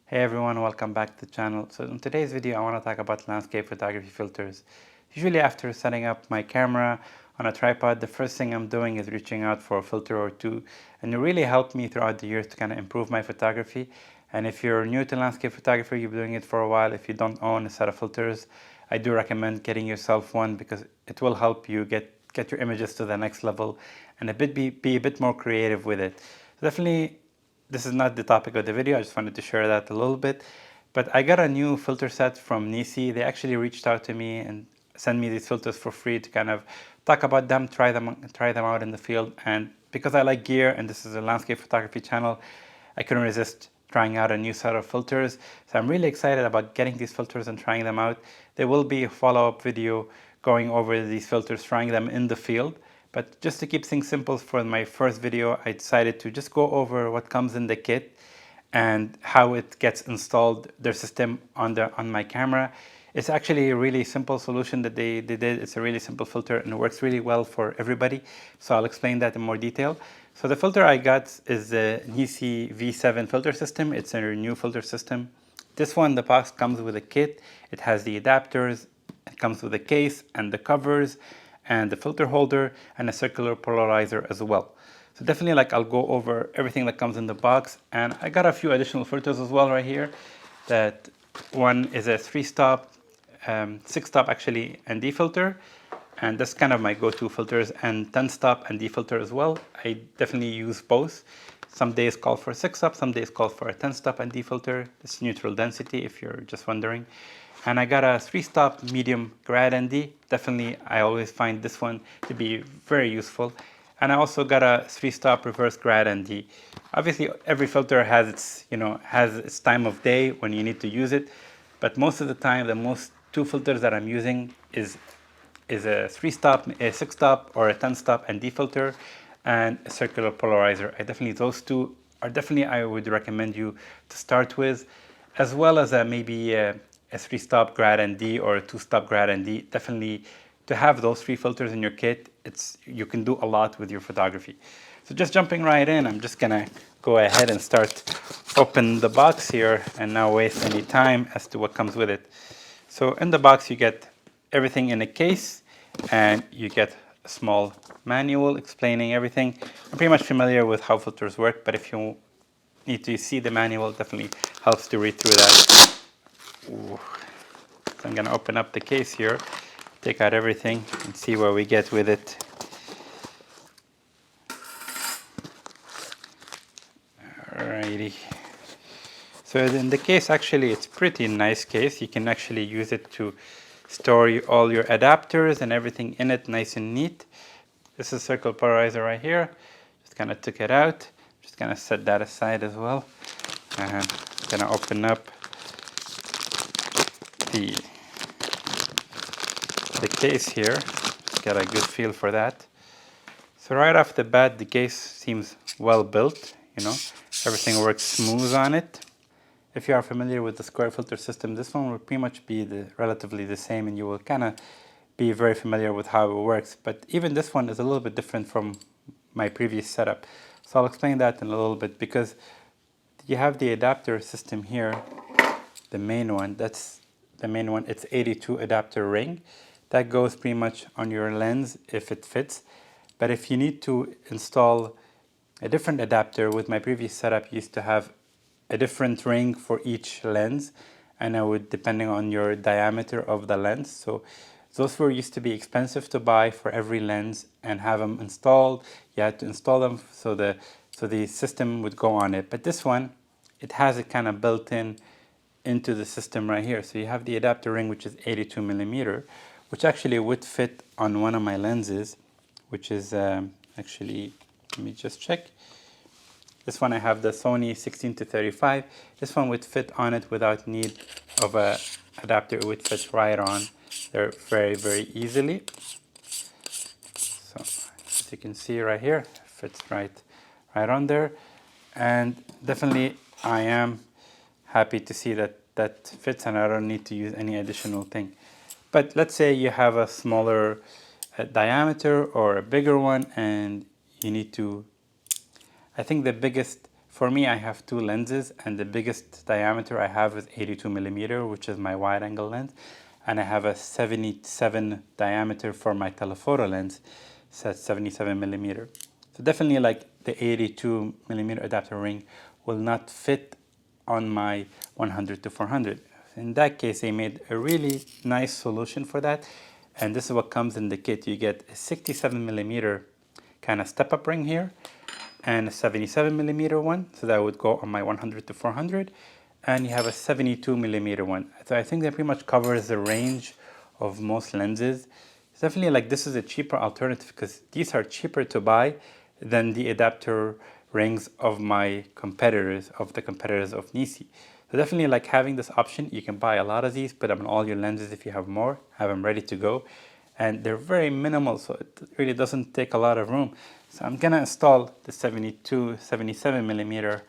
Hey everyone, welcome back to the channel. So in today's video I want to talk about landscape photography filters. Usually after setting up my camera on a tripod, the first thing I'm doing is reaching out for a filter or two, and it really helped me throughout the years to kind of improve my photography. And if you're new to landscape photography, you've been doing it for a while, if you don't own a set of filters, I do recommend getting yourself one because it will help you get your images to the next level and be a bit more creative with it. So definitely, this is not the topic of the video, I just wanted to share that a little bit. But I got a new filter set from Nisi. They actually reached out to me and sent me these filters for free to kind of talk about them, try them out in the field. And because I like gear and this is a landscape photography channel, I couldn't resist trying out a new set of filters. So I'm really excited about getting these filters and trying them out. There will be a follow-up video going over these filters, trying them in the field. But just to keep things simple for my first video, I decided to just go over what comes in the kit and how it gets installed, their system on my camera. It's actually a really simple solution that they did. It's a really simple filter and it works really well for everybody. So I'll explain that in more detail. So the filter I got is the Nisi V7 filter system. It's a new filter system. This one, the box comes with a kit. It has the adapters, it comes with a case and the covers and the filter holder and a circular polarizer as well. So definitely I'll go over everything that comes in the box, and I got a few additional filters as well right here. That one is a 3-stop, 6-stop actually ND filter, and that's kind of my go-to filters, and 10-stop ND filter as well. I definitely use both. Some days call for a 6-stop, some days call for a 10-stop ND filter. It's neutral density if you're just wondering. And I got a 3-stop medium grad ND. Definitely, I always find this one to be very useful. And I also got a 3-stop reverse grad ND. Obviously, every filter has its time of day when you need to use it. But most of the time, the most two filters that I'm using is a 3-stop, a 6-stop, or a 10-stop ND filter, and a circular polarizer. Those two are definitely I would recommend you to start with, as well as maybe a 3-stop grad ND or a 2-stop grad ND. Definitely to have those 3 filters in your kit, you can do a lot with your photography. So just jumping right in, I'm just gonna go ahead and start open the box here and not waste any time as to what comes with it. So in the box you get everything in a case and you get a small manual explaining everything. I'm pretty much familiar with how filters work, but if you need to see the manual, it definitely helps to read through that. Ooh. So I'm going to open up the case here, take out everything and see where we get with it. Alrighty. So in the case, actually, it's pretty nice case. You can actually use it to store all your adapters and everything in it nice and neat. This is circle polarizer right here. Just kind of took it out. Just going to set that aside as well. And I'm going to open up the case here. Just get a good feel for that. So right off the bat, the case seems well built. Everything works smooth on it. If you are familiar with the square filter system, this one will pretty much be relatively the same, and you will kind of be very familiar with how it works. But even this one is a little bit different from my previous setup. So I'll explain that in a little bit, because you have the adapter system here, the main one. That's the main one. It's 82 adapter ring. That goes pretty much on your lens if it fits. But if you need to install a different adapter, with my previous setup, used to have a different ring for each lens, and I would, depending on your diameter of the lens. So those were used to be expensive to buy for every lens and have them installed. You had to install them so the system would go on it. But this one, it has it kind of built into the system right here. So you have the adapter ring, which is 82 millimeter, which actually would fit on one of my lenses, which is actually, let me just check. This one I have the Sony 16-35. This one would fit on it without need of a adapter. It would fit right on there very, very easily. So as you can see right here, it fits right on there. And definitely I am happy to see that fits and I don't need to use any additional thing. But let's say you have a smaller diameter or a bigger one and you need to, I think the biggest For me, I have two lenses, and the biggest diameter I have is 82 millimeter, which is my wide angle lens. And I have a 77 diameter for my telephoto lens, so that's 77 millimeter. So definitely like the 82 millimeter adapter ring will not fit on my 100 to 400. In that case, they made a really nice solution for that. And this is what comes in the kit. You get a 67 millimeter kind of step up ring here, and a 77 millimeter one, so that would go on my 100 to 400, and you have a 72 millimeter one. So I think that pretty much covers the range of most lenses. It's definitely like this is a cheaper alternative because these are cheaper to buy than the adapter rings of my competitors, of the competitors of Nisi. So definitely like having this option, you can buy a lot of these, put them on all your lenses if you have more, have them ready to go. And they're very minimal, so it really doesn't take a lot of room. So I'm gonna install the 77 millimeter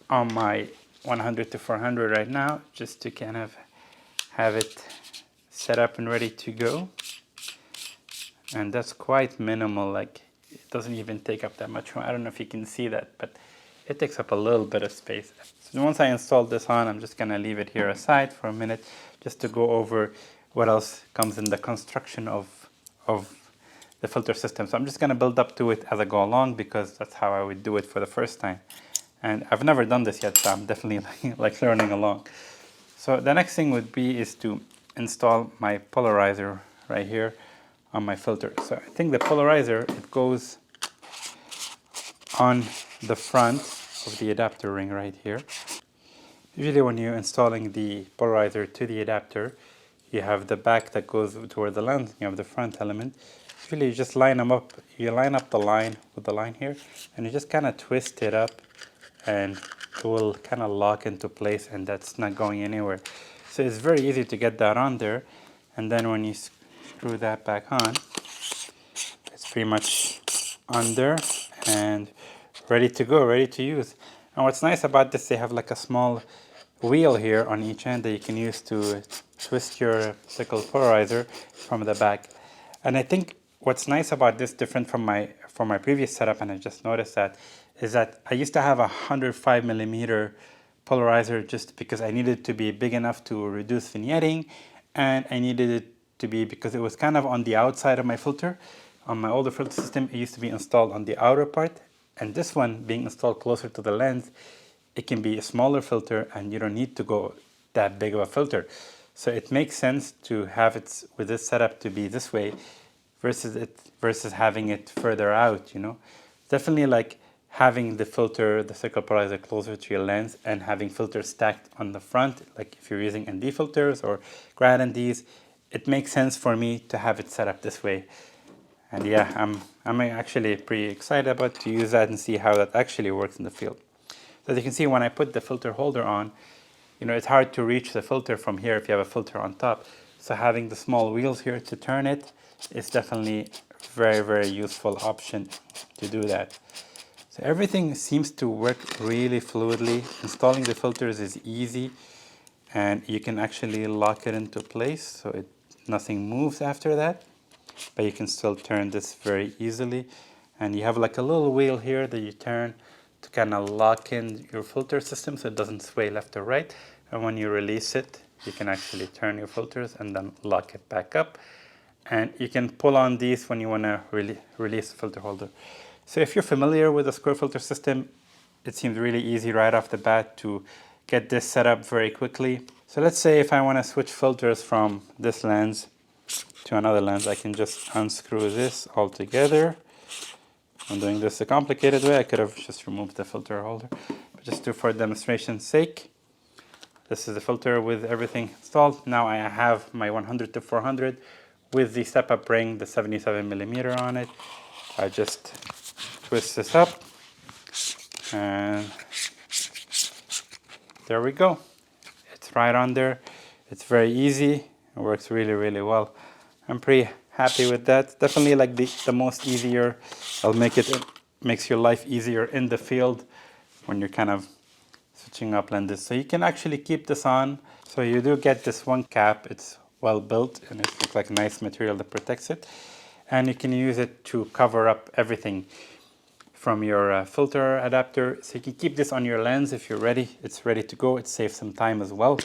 on my 100 to 400 right now, just to kind of have it set up and ready to go. And that's quite minimal, like it doesn't even take up that much room. I don't know if you can see that, but it takes up a little bit of space. So once I install this on, I'm just gonna leave it here aside for a minute, just to go over what else comes in the construction of the filter system. So I'm just gonna build up to it as I go along, because that's how I would do it for the first time. And I've never done this yet, so I'm definitely like learning along. So the next thing would be is to install my polarizer right here on my filter. So I think the polarizer, it goes on the front of the adapter ring right here. Usually when you're installing the polarizer to the adapter, you have the back that goes toward the lens, you have the front element. Usually you just line them up, you line up the line with the line here, and you just kind of twist it up, and it will kind of lock into place, and that's not going anywhere. So it's very easy to get that on there, and then when you screw that back on, it's pretty much on there and ready to go, ready to use. And what's nice about this, they have like a small wheel here on each end that you can use to twist your optical polarizer from the back. And I think what's nice about this, different from my previous setup, and I just noticed that, is that I used to have a 105 millimeter polarizer just because I needed to be big enough to reduce vignetting, and I needed it to be because it was kind of on the outside of my filter. On my older filter system, it used to be installed on the outer part, and this one being installed closer to the lens, it can be a smaller filter and you don't need to go that big of a filter. So it makes sense to have it with this setup to be this way versus having it further out, you know. Definitely like having the filter, the circle polarizer closer to your lens, and having filters stacked on the front, like if you're using ND filters or grad NDs, it makes sense for me to have it set up this way. And yeah, I'm actually pretty excited about to use that and see how that actually works in the field. So as you can see, when I put the filter holder on, you know, it's hard to reach the filter from here if you have a filter on top. So having the small wheels here to turn it is definitely a very, very useful option to do that. So everything seems to work really fluidly. Installing the filters is easy, and you can actually lock it into place so nothing moves after that. But you can still turn this very easily. And you have like a little wheel here that you turn to kind of lock in your filter system so it doesn't sway left or right. And when you release it, you can actually turn your filters and then lock it back up. And you can pull on these when you want to release the filter holder. So if you're familiar with the square filter system, it seems really easy right off the bat to get this set up very quickly. So let's say if I want to switch filters from this lens to another lens, I can just unscrew this all together. I'm doing this a complicated way. I could have just removed the filter holder, but just for demonstration's sake, this is the filter with everything installed. Now I have my 100 to 400 with the step-up ring, the 77 millimeter on it. I just twist this up, and there we go. It's right on there. It's very easy. It works really, really well. I'm pretty happy with that. Definitely like the most easier. It makes your life easier in the field when you're kind of switching up lenses. So you can actually keep this on. So you do get this one cap. It's well built and it looks like a nice material that protects it. And you can use it to cover up everything. from your filter adapter. So you can keep this on your lens if you're ready. It's ready to go. It saves some time as well.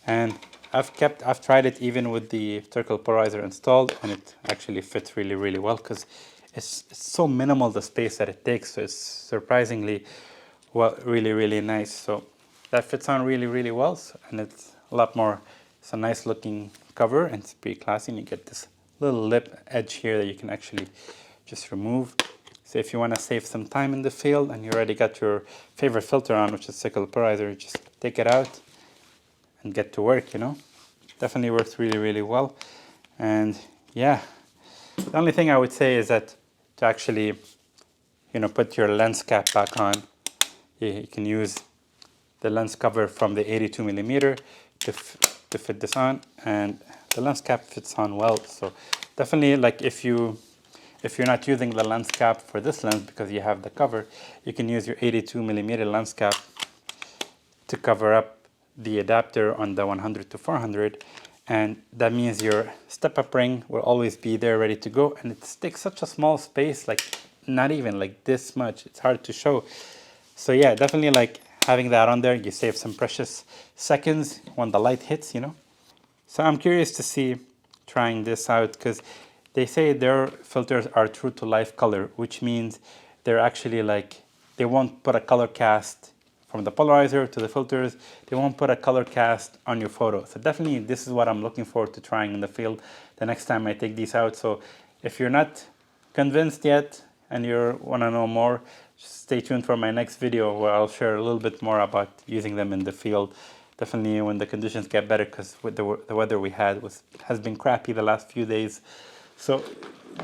And I've tried it even with the circle polarizer installed, and it actually fits really, really well because it's so minimal the space that it takes. So it's surprisingly well, really, really nice. So that fits on really, really well. And it's a lot more, it's a nice looking cover and it's pretty classy. And you get this little lip edge here that you can actually just remove. So if you want to save some time in the field and you already got your favorite filter on, which is circle polarizer, just take it out and get to work, you know. Definitely works really, really well. And yeah, the only thing I would say is that to actually, you know, put your lens cap back on, you can use the lens cover from the 82 millimeter to fit this on, and the lens cap fits on well. So definitely, like if you're not using the lens cap for this lens because you have the cover, you can use your 82 millimeter lens cap to cover up the adapter on the 100 to 400, and that means your step-up ring will always be there ready to go, and it takes such a small space, like not even like this much. It's hard to show. So yeah, definitely like having that on there, you save some precious seconds when the light hits, you know. So I'm curious to see trying this out because they say their filters are true to life color, which means they're actually like, they won't put a color cast from the polarizer to the filters. They won't put a color cast on your photo. So definitely this is what I'm looking forward to trying in the field the next time I take these out. So if you're not convinced yet and you want to know more, just stay tuned for my next video where I'll share a little bit more about using them in the field. Definitely when the conditions get better, because with the weather we had has been crappy the last few days. So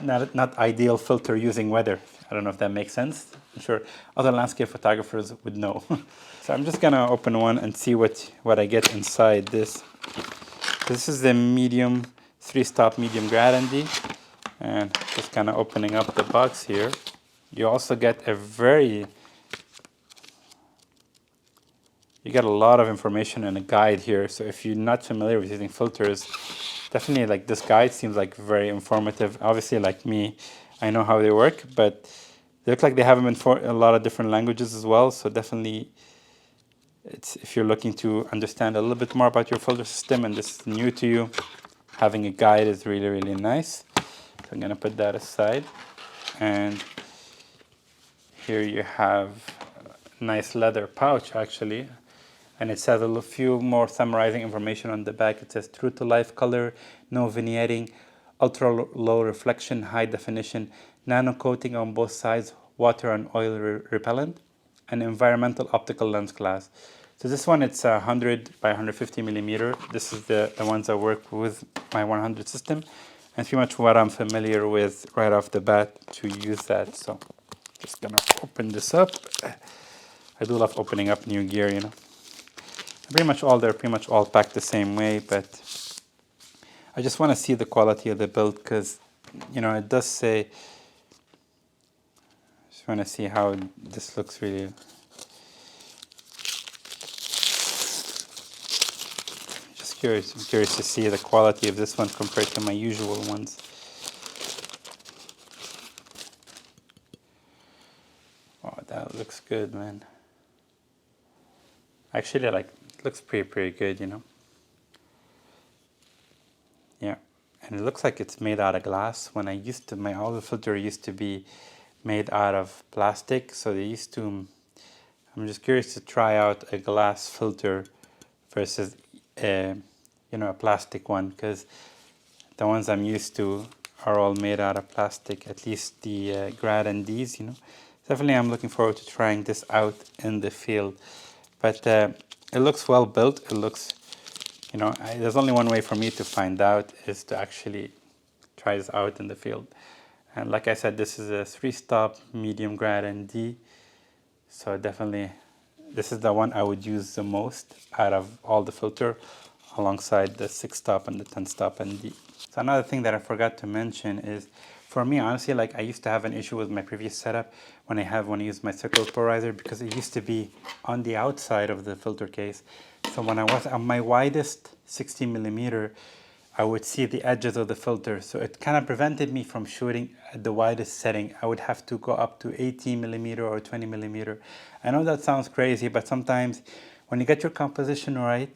not ideal filter using weather. I don't know if that makes sense. I'm sure other landscape photographers would know. So I'm just gonna open one and see what I get inside this. This is the medium 3-stop medium gradient, and just kind of opening up the box here. You also get you get a lot of information and a guide here. So if you're not familiar with using filters, definitely like this guide seems like very informative. Obviously, like me, I know how they work, but they look like they have them in a lot of different languages as well. So definitely, if you're looking to understand a little bit more about your filter system and this is new to you, having a guide is really, really nice. So I'm gonna put that aside. And here you have a nice leather pouch actually. And it says a few more summarizing information on the back. It says true to life color, no vignetting, ultra low reflection, high definition, nano coating on both sides, water and oil repellent, and environmental optical lens glass. So this one, it's 100 by 150 millimeter. This is the ones I work with my 100 system, and pretty much what I'm familiar with right off the bat to use that. So just gonna open this up. I do love opening up new gear, you know. They're pretty much all packed the same way, but I just want to see the quality of the build because, you know, it does say, just want to see how this looks really. Just curious, I'm curious to see the quality of this one compared to my usual ones. Oh, that looks good, man. Actually, like, looks pretty good, you know. Yeah, and it looks like it's made out of glass. When my older filter used to be made out of plastic, so I'm just curious to try out a glass filter versus a plastic one, because the ones I'm used to are all made out of plastic, at least the Grad and Ds, you know. Definitely I'm looking forward to trying this out in the field. But it looks well built. It looks, you know, there's only one way for me to find out is to actually try this out in the field. And like I said, this is a 3-stop medium Grad and D. So definitely, this is the one I would use the most out of all the filter, alongside the 6-stop and the 10-stop and D. So another thing that I forgot to mention is, for me, honestly, like I used to have an issue with my previous setup when I used my circle polarizer, because it used to be on the outside of the filter case. So when I was on my widest 60 millimeter, I would see the edges of the filter. So it kind of prevented me from shooting at the widest setting. I would have to go up to 18 millimeter or 20 millimeter. I know that sounds crazy, but sometimes when you get your composition right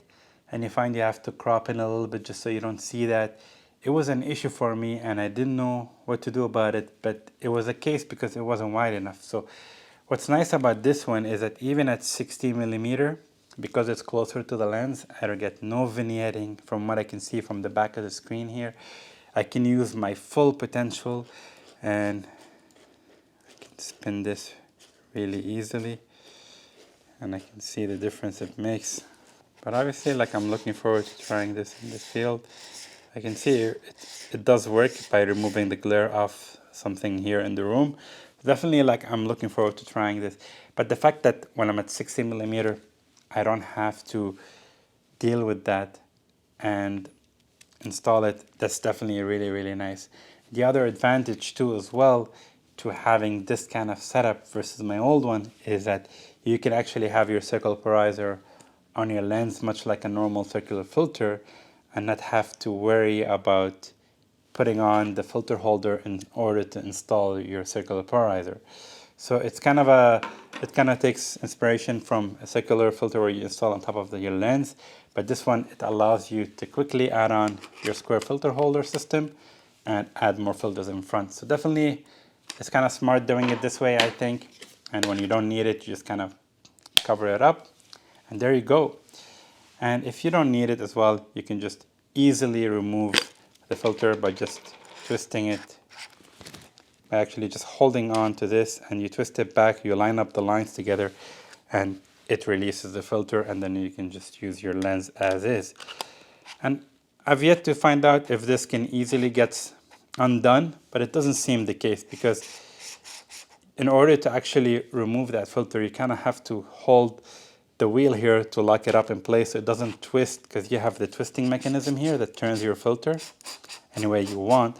and you find you have to crop in a little bit just so you don't see that, it was an issue for me and I didn't know what to do about it, but it was a case because it wasn't wide enough. So what's nice about this one is that even at 60 millimeter, because it's closer to the lens, I don't get no vignetting from what I can see from the back of the screen here. I can use my full potential and I can spin this really easily and I can see the difference it makes. But obviously, like, I'm looking forward to trying this in the field. I can see it does work by removing the glare off something here in the room. Definitely, like, I'm looking forward to trying this. But the fact that when I'm at 60 millimeter, I don't have to deal with that and install it, that's definitely really, really nice. The other advantage too as well to having this kind of setup versus my old one is that you can actually have your circle polarizer on your lens much like a normal circular filter and not have to worry about putting on the filter holder in order to install your circular polarizer. So it kind of takes inspiration from a circular filter where you install on top of your lens, but this one, it allows you to quickly add on your square filter holder system and add more filters in front. So definitely it's kind of smart doing it this way, I think. And when you don't need it, you just kind of cover it up and there you go. And if you don't need it as well, you can just easily remove the filter by just twisting it, by actually just holding on to this, and you twist it back, you line up the lines together and it releases the filter, and then you can just use your lens as is. And I've yet to find out if this can easily get undone, but it doesn't seem the case, because in order to actually remove that filter, you kind of have to hold the wheel here to lock it up in place so it doesn't twist, because you have the twisting mechanism here that turns your filter any way you want.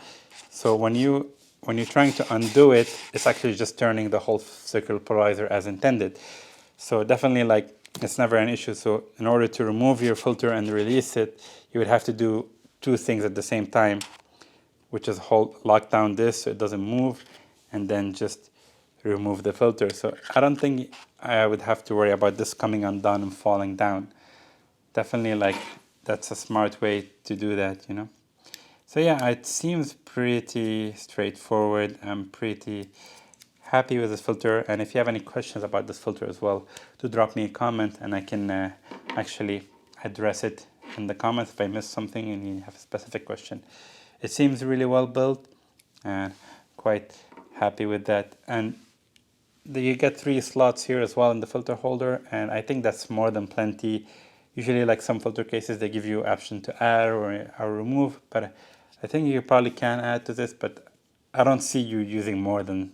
So when you're trying to undo it, it's actually just turning the whole circular polarizer as intended. So definitely, like, it's never an issue. So in order to remove your filter and release it, you would have to do two things at the same time, which is lock down this so it doesn't move, and then just remove the filter. So I don't think I would have to worry about this coming undone and falling down. Definitely, like, that's a smart way to do that, you know. So yeah, it seems pretty straightforward. I'm pretty happy with this filter, and if you have any questions about this filter as well, do drop me a comment and I can actually address it in the comments if I missed something and you have a specific question. It seems really well built and quite happy with that. And you get 3 slots here as well in the filter holder, and I think that's more than plenty. Usually, like some filter cases, they give you option to add or remove, but I think you probably can add to this, but I don't see you using more than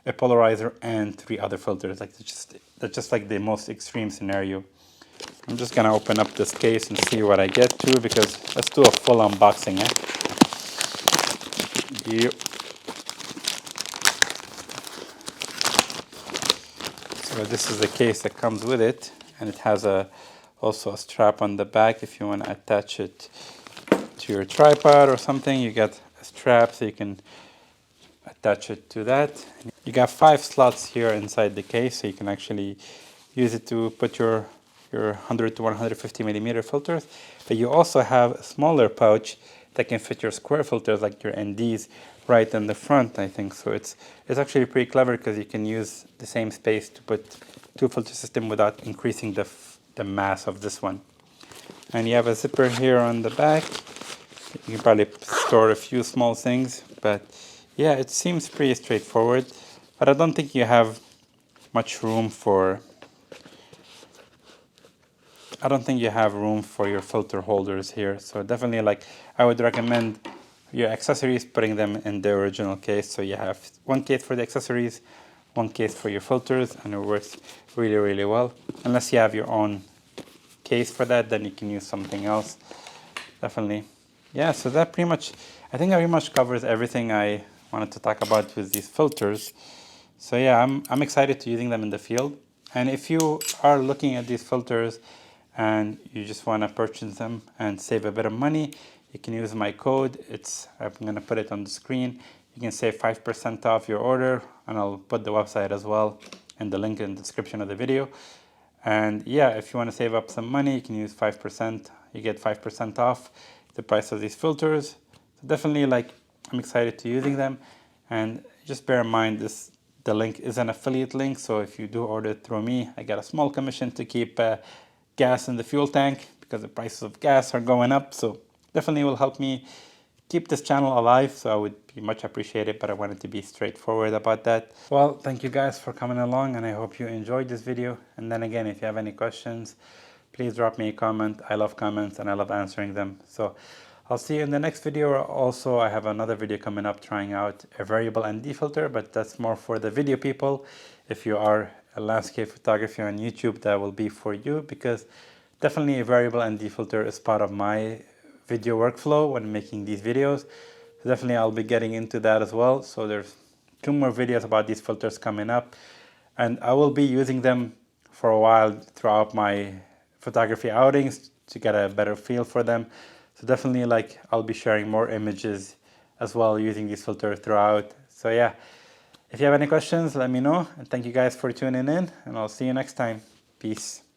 a polarizer and 3 other filters. Like, that's just like the most extreme scenario. I'm just gonna open up this case and see what I get to, because let's do a full unboxing, eh? Yep. So this is the case that comes with it, and it has also a strap on the back if you want to attach it to your tripod or something. You get a strap so you can attach it to that. You got 5 slots here inside the case, so you can actually use it to put your 100 to 150 millimeter filters. But you also have a smaller pouch that can fit your square filters, like your NDs, right in the front, I think. So it's actually pretty clever, because you can use the same space to put 2 filter system without increasing the mass of this one. And you have a zipper here on the back. You can probably store a few small things, but yeah, it seems pretty straightforward. But I don't think you have much room for your filter holders here. So definitely, like, I would recommend your accessories, putting them in the original case. So you have 1 case for the accessories, 1 case for your filters, and it works really, really well. Unless you have your own case for that, then you can use something else. Definitely. Yeah, so that pretty much covers everything I wanted to talk about with these filters. So yeah, I'm excited to using them in the field. And if you are looking at these filters and you just want to purchase them and save a bit of money, you can use my code. I'm going to put it on the screen. You can save 5% off your order, and I'll put the website as well and the link in the description of the video. And yeah, if you want to save up some money, you can use 5%. You get 5% off the price of these filters. So definitely, like, I'm excited to using them. And just bear in mind, the link is an affiliate link, so if you do order through me, I get a small commission to keep gas in the fuel tank, because the prices of gas are going up. So definitely will help me keep this channel alive, so I would be much appreciated, but I wanted to be straightforward about that. Well, thank you guys for coming along, and I hope you enjoyed this video. And then again, if you have any questions, please drop me a comment. I love comments and I love answering them. So I'll see you in the next video. Also, I have another video coming up trying out a variable ND filter, but that's more for the video people. If you are a landscape photographer on YouTube, that will be for you, because definitely a variable ND filter is part of my video workflow when making these videos. So definitely I'll be getting into that as well. So there's 2 more videos about these filters coming up, and I will be using them for a while throughout my photography outings to get a better feel for them. So definitely, like, I'll be sharing more images as well using these filters throughout. So yeah, if you have any questions, let me know. And thank you guys for tuning in, and I'll see you next time. Peace.